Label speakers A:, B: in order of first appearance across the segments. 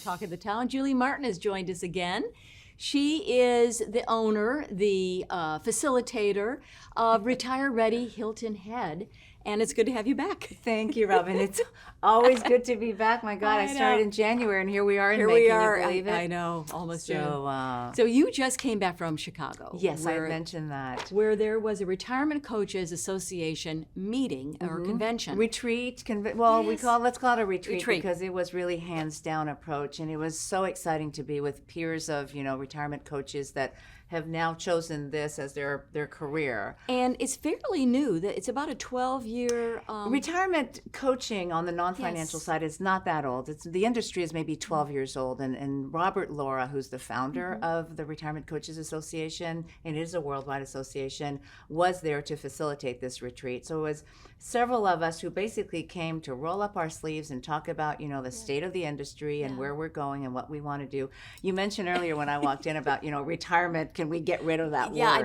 A: Talk of the Town. Julie Martin has joined us again. She is the owner, the facilitator of Retire Ready Hilton Head, and it's good to have you back.
B: Thank you, Robyn. It's always good to be back. My God, I started in January, and here we are in May. Can you believe it?
A: I know, almost
B: so,
A: So you just came back from Chicago.
B: Yes, I mentioned that.
A: Where there was a Retirement Coaches Association meeting or convention.
B: Retreat. Let's call it a retreat because it was really hands down approach, and it was so exciting to be with peers of retirement coaches that have now chosen this as their career.
A: And it's fairly new. That it's about a 12-year
B: retirement coaching on the non-financial side is not that old. The industry is maybe 12 years old, and Robert Laura, who's the founder of the Retirement Coaches Association, and it is a worldwide association, was there to facilitate this retreat. So it was several of us who basically came to roll up our sleeves and talk about the state of the industry and where we're going and what we want to do. You mentioned earlier when I walked in about retirement. Can we get rid of that word?
A: Yeah,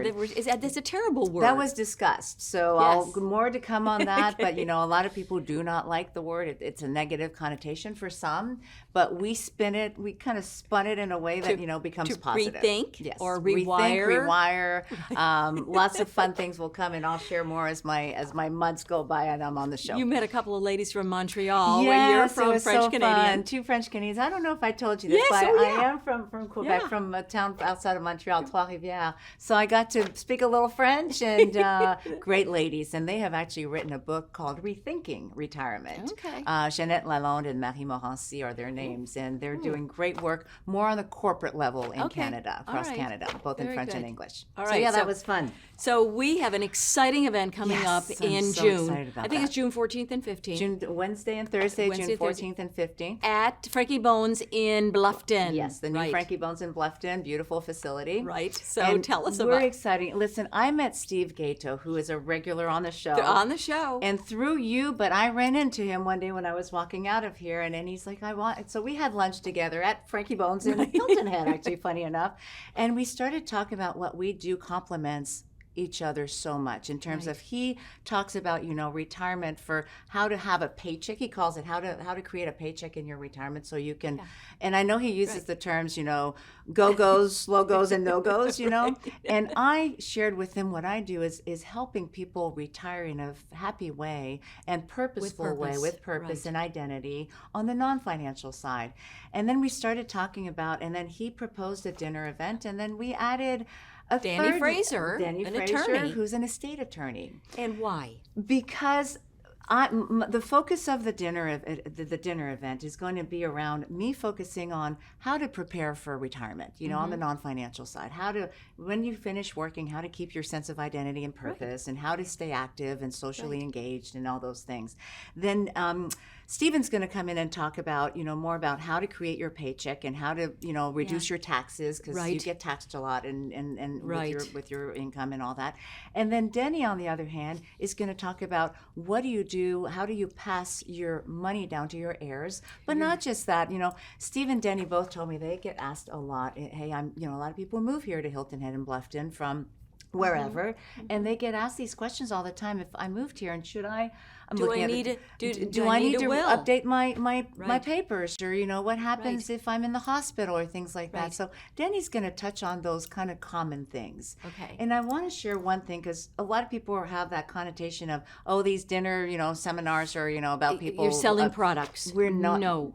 A: that's a terrible word.
B: That was discussed. So more to come on that. But a lot of people do not like the word. It's a negative connotation for some. But we kind of spun it in a way that becomes positive.
A: Rethink or rewire.
B: Lots of fun things will come, and I'll share more as my months go by and I'm on the show.
A: You met a couple of ladies from Montreal.
B: Yes,
A: you're from
B: it was
A: French
B: so
A: Canadian.
B: Fun. 2 French Canadians. I don't know if I told you this, but I am from Quebec, from a town outside of Montreal, Trois-Rivières. So I got to speak a little French, and great ladies. And they have actually written a book called Rethinking Retirement.
A: Okay.
B: Jeanette Lalonde and Marie Morancy are their names, and they're doing great work more on the corporate level in Canada, across Canada, both in French and English.
A: All right.
B: So that was fun.
A: So we have an exciting event coming up in June.
B: I
A: think it's June 14th and 15th.
B: Wednesday and Thursday, June 14th and 15th.
A: At Frankie Bones in Bluffton.
B: Yes, the new Frankie Bones in Bluffton, beautiful facility.
A: Right. So tell us about it.
B: We're exciting. Listen, I met Steve Gato, who is a regular on the show.
A: On the show.
B: And through you, but I ran into him one day when I was walking out of here, and he's like, so we had lunch together at Frankie Bones in Hilton Head, actually, funny enough. And we started talking about what we do complements each other so much in terms of, he talks about retirement for how to have a paycheck. He calls it how to create a paycheck in your retirement so you can and I know he uses the terms go-goes, slow-goes, and no-goes, and I shared with him what I do is helping people retire in a happy way and purposeful way with purpose and identity on the non-financial side. And then we started talking about, and then he proposed a dinner event, and then we added
A: Danny Fraser,
B: an attorney, who's an estate attorney.
A: And why?
B: Because the focus of the dinner event is going to be around me focusing on how to prepare for retirement, on the non-financial side, how to, when you finish working, how to keep your sense of identity and purpose, and how to stay active and socially engaged and all those things. Then Stephen's going to come in and talk about, more about how to create your paycheck and how to, reduce your taxes, because you get taxed a lot and with your income and all that. And then Denny, on the other hand, is going to talk about what do you do, how do you pass your money down to your heirs, but not just that. Steve and Denny both told me they get asked a lot. Hey, a lot of people move here to Hilton Head and Bluffton from wherever, and they get asked these questions all the time. If I moved here, and should I?
A: Do I need
B: to update my papers, or what happens if I'm in the hospital or things like that? So Denny's going to touch on those kind of common things.
A: Okay.
B: And I want to share one thing, because a lot of people have that connotation of these dinner seminars or about people.
A: You're selling products.
B: We're not. No,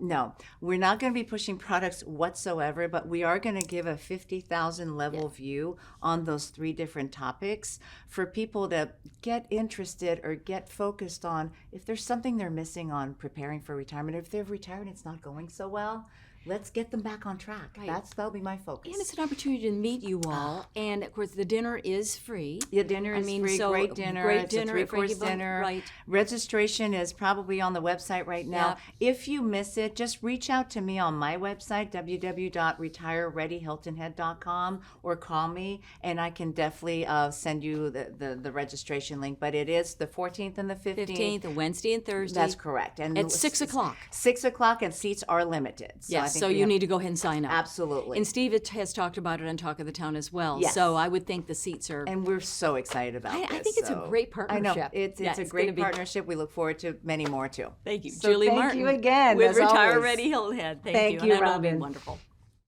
B: we're not going to be pushing products whatsoever. But we are going to give a 50,000 level view on those 3 different topics for people to get interested or get focused on if there's something they're missing on preparing for retirement. If they've retired and it's not going so well, let's get them back on track. That'll be my focus.
A: And it's an opportunity to meet you all. And of course, the dinner is free.
B: Yeah, dinner is free.
A: So
B: great dinner. It's a 3-course dinner.
A: Right.
B: Registration is probably on the website right now. If you miss it, just reach out to me on my website, www.retirereadyhiltonhead.com, or call me, and I can definitely send you the registration link. But it is the 14th and the 15th.
A: The Wednesday and Thursday.
B: That's correct. And
A: at 6 o'clock.
B: 6 o'clock, and seats are limited. So think
A: so
B: we
A: you
B: have-
A: need to go ahead and sign up.
B: Absolutely.
A: And Steve has talked about it on Talk of the Town as well.
B: Yes.
A: So I would think the seats are.
B: And we're so excited about
A: I
B: this.
A: think it's a
B: so-
A: great
B: I know.
A: partnership.
B: It's
A: Yeah,
B: a
A: it's
B: great
A: gonna be-
B: partnership. We look forward to many more too.
A: Thank you,
B: So
A: Julie
B: thank
A: Martin.
B: you again,
A: with
B: as
A: Retire
B: always.
A: Ready Hilton Head. Thank
B: Thank
A: you.
B: you,
A: And I know it'll be
B: Robyn.
A: wonderful.